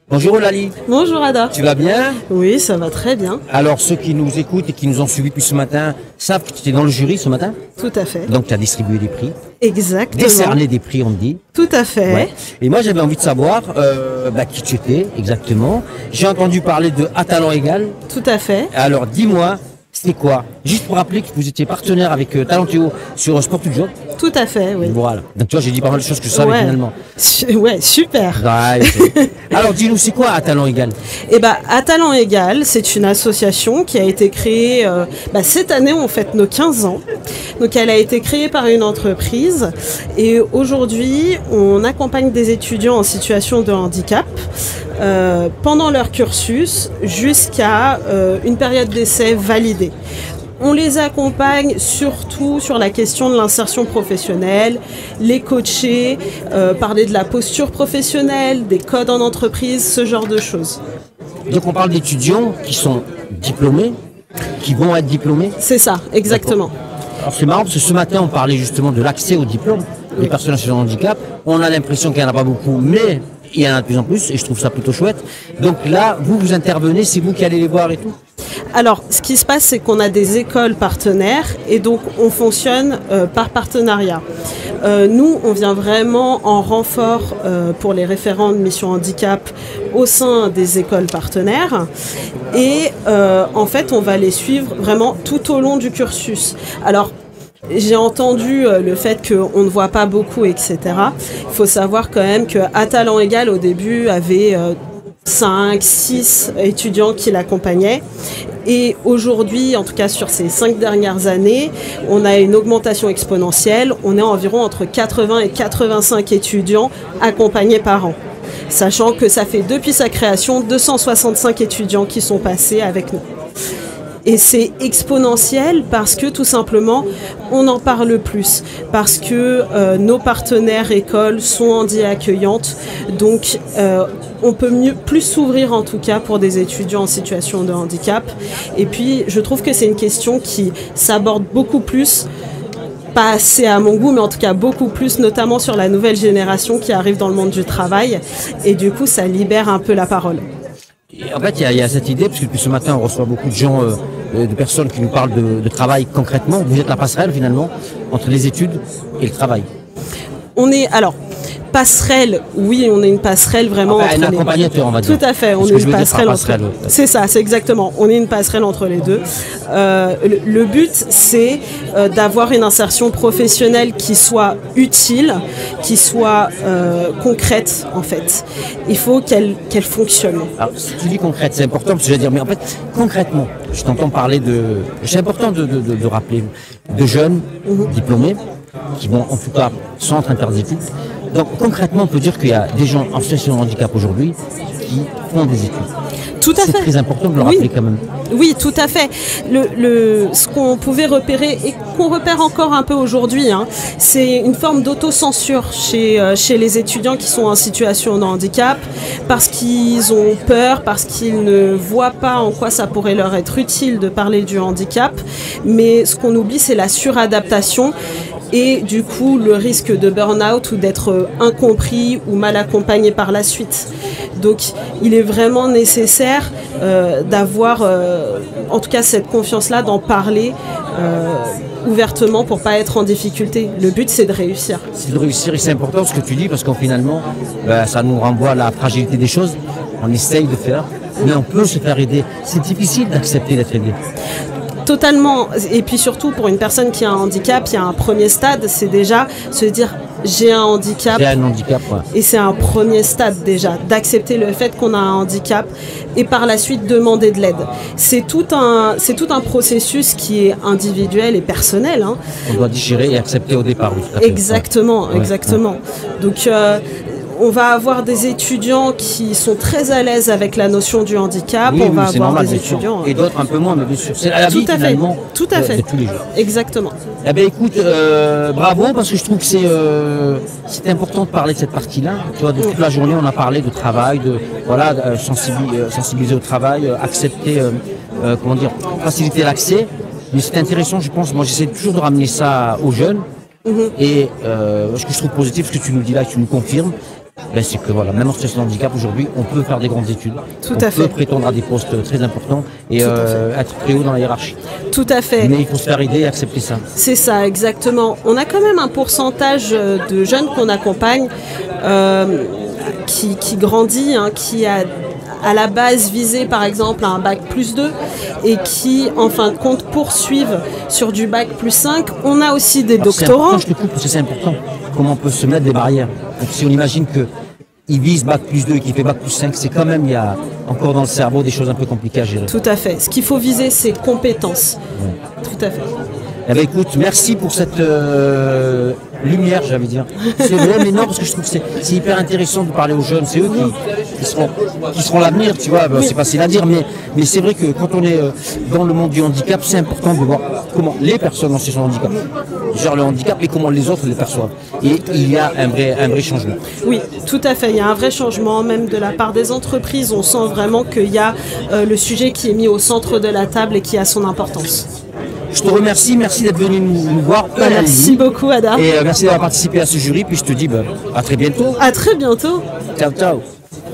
Bonjour Olali. Bonjour Ada. Tu vas bien? Oui, ça va très bien. Alors ceux qui nous écoutent et qui nous ont suivis depuis ce matin savent que tu étais dans le jury ce matin? Tout à fait. Donc tu as distribué des prix. Exactement. Décerné des prix, on me dit. Tout à fait. Ouais. Et moi j'avais envie de savoir qui tu étais exactement. J'ai entendu parler de À talent égal. Tout à fait. Alors dis-moi, c'était quoi? Juste pour rappeler que vous étiez partenaire avec Talentéo sur Sport to Job. Tout à fait, oui. Voilà. Donc tu vois, j'ai dit pas mal de choses que je savais finalement. Ouais, super. Ouais, alors dis-nous, c'est quoi À talent égal? Eh ben, À talent égal, c'est une association qui a été créée cette année, on fête nos 15 ans. Donc elle a été créée par une entreprise et aujourd'hui, on accompagne des étudiants en situation de handicap pendant leur cursus jusqu'à une période d'essai validée. On les accompagne surtout sur la question de l'insertion professionnelle, les coacher, parler de la posture professionnelle, des codes en entreprise, ce genre de choses. Donc on parle d'étudiants qui sont diplômés, qui vont être diplômés? C'est ça, exactement. Alors c'est marrant parce que ce matin on parlait justement de l'accès au diplôme des personnes en situation de handicap. On a l'impression qu'il n'y en a pas beaucoup, mais il y en a de plus en plus et je trouve ça plutôt chouette. Donc là, vous intervenez, c'est vous qui allez les voir et tout? Alors, ce qui se passe, c'est qu'on a des écoles partenaires et donc on fonctionne par partenariat. Nous, on vient vraiment en renfort pour les référents de mission handicap au sein des écoles partenaires et en fait, on va les suivre vraiment tout au long du cursus. Alors, j'ai entendu le fait qu'on ne voit pas beaucoup, etc. Il faut savoir quand même qu'À talent égal, au début, avait 5, 6 étudiants qui l'accompagnaient. Et aujourd'hui, en tout cas sur ces 5 dernières années, on a une augmentation exponentielle. On est environ entre 80 et 85 étudiants accompagnés par an. Sachant que ça fait depuis sa création 265 étudiants qui sont passés avec nous. Et c'est exponentiel parce que tout simplement, on en parle plus. Parce que nos partenaires écoles sont handi-accueillantes. Donc, on peut plus s'ouvrir en tout cas pour des étudiants en situation de handicap. Et puis, je trouve que c'est une question qui s'aborde beaucoup plus. Pas assez à mon goût, mais en tout cas beaucoup plus, notamment sur la nouvelle génération qui arrive dans le monde du travail. Et du coup, ça libère un peu la parole. Et en fait, il y a cette idée, parce que depuis ce matin, on reçoit beaucoup de gens, de personnes qui nous parlent de travail concrètement. Vous êtes la passerelle, finalement, entre les études et le travail. On est, alors, passerelle, oui, on est une passerelle vraiment entre un accompagnateur, on va dire. Tout à fait, on est une passerelle entre les deux. C'est ça, c'est exactement. On est une passerelle entre les deux. Le but, c'est d'avoir une insertion professionnelle qui soit utile, qui soit concrète, en fait. Il faut qu'elle fonctionne. Alors, si tu dis concrète, c'est important, parce que je vais dire, mais en fait, concrètement, je t'entends parler de... C'est important de rappeler de jeunes diplômés qui vont, en tout cas, sont en train de faire des études. Donc concrètement, on peut dire qu'il y a des gens en situation de handicap aujourd'hui qui font des études. Tout à fait. C'est très important de le rappeler quand même. Oui, tout à fait. Ce qu'on pouvait repérer et qu'on repère encore un peu aujourd'hui, c'est une forme d'autocensure chez les étudiants qui sont en situation de handicap parce qu'ils ont peur, parce qu'ils ne voient pas en quoi ça pourrait leur être utile de parler du handicap. Mais ce qu'on oublie, c'est la suradaptation. Et du coup, le risque de burn-out ou d'être incompris ou mal accompagné par la suite. Donc, il est vraiment nécessaire d'avoir, en tout cas, cette confiance-là, d'en parler ouvertement pour pas être en difficulté. Le but, c'est de réussir. C'est de réussir et c'est important ce que tu dis parce qu'en finalement, ça nous renvoie à la fragilité des choses. On essaye de faire, mais on peut se faire aider. C'est difficile d'accepter d'être aidé. Totalement. Et puis surtout, pour une personne qui a un handicap, il y a un premier stade, c'est déjà se dire j'ai un handicap. J'ai un handicap, ouais. Et c'est un premier stade déjà, d'accepter le fait qu'on a un handicap et par la suite demander de l'aide. C'est tout un processus qui est individuel et personnel. On doit digérer et accepter au départ. Oui, exactement, ouais. Exactement. Ouais. Donc, on va avoir des étudiants qui sont très à l'aise avec la notion du handicap. Oui, on va avoir normal, des étudiants et d'autres un peu moins, mais bien sûr. C'est la vie finalement. Tout à fait. De tous les jours. Exactement. Eh bien, écoute, bravo parce que je trouve que c'est important de parler de cette partie-là. Tu vois, de toute la journée, on a parlé de travail, sensibiliser au travail, accepter, faciliter l'accès. Mais c'est intéressant, je pense. Moi, j'essaie toujours de ramener ça aux jeunes. Et ce que je trouve positif, ce que tu nous dis là, tu nous confirmes. ben, c'est que voilà, même en situation de handicap aujourd'hui, on peut faire des grandes études. Tout on à fait. peut prétendre à des postes très importants et être très haut dans la hiérarchie. Tout à fait. Mais il faut se faire aider et accepter ça. C'est ça, exactement. On a quand même un pourcentage de jeunes qu'on accompagne qui grandit, hein, qui a à la base visé par exemple un bac plus 2 et qui en fin de compte poursuivent sur du bac plus 5. On a aussi des doctorants. Je te coupe parce que c'est important. Comment on peut se mettre des barrières. Donc si on imagine qu'il vise bac plus 2 et qu'il fait bac plus 5, c'est quand même, il y a encore dans le cerveau des choses un peu compliquées à gérer. Tout à fait. Ce qu'il faut viser, c'est compétences. Ouais. Tout à fait. Eh bien, écoute, merci pour cette lumière, j'allais dire. C'est vrai, mais non, parce que je trouve que c'est hyper intéressant de parler aux jeunes. C'est eux qui seront l'avenir, tu vois. Ben, c'est facile à dire, mais c'est vrai que quand on est dans le monde du handicap, c'est important de voir comment les personnes en situation de handicap gèrent le handicap et comment les autres le perçoivent. Et il y a un vrai changement. Oui, tout à fait. Il y a un vrai changement, même de la part des entreprises. On sent vraiment qu'il y a le sujet qui est mis au centre de la table et qui a son importance. Je te remercie, merci d'être venu nous voir. Merci beaucoup, Ada. Et merci d'avoir participé à ce jury. Puis je te dis à très bientôt. À très bientôt. Ciao, ciao.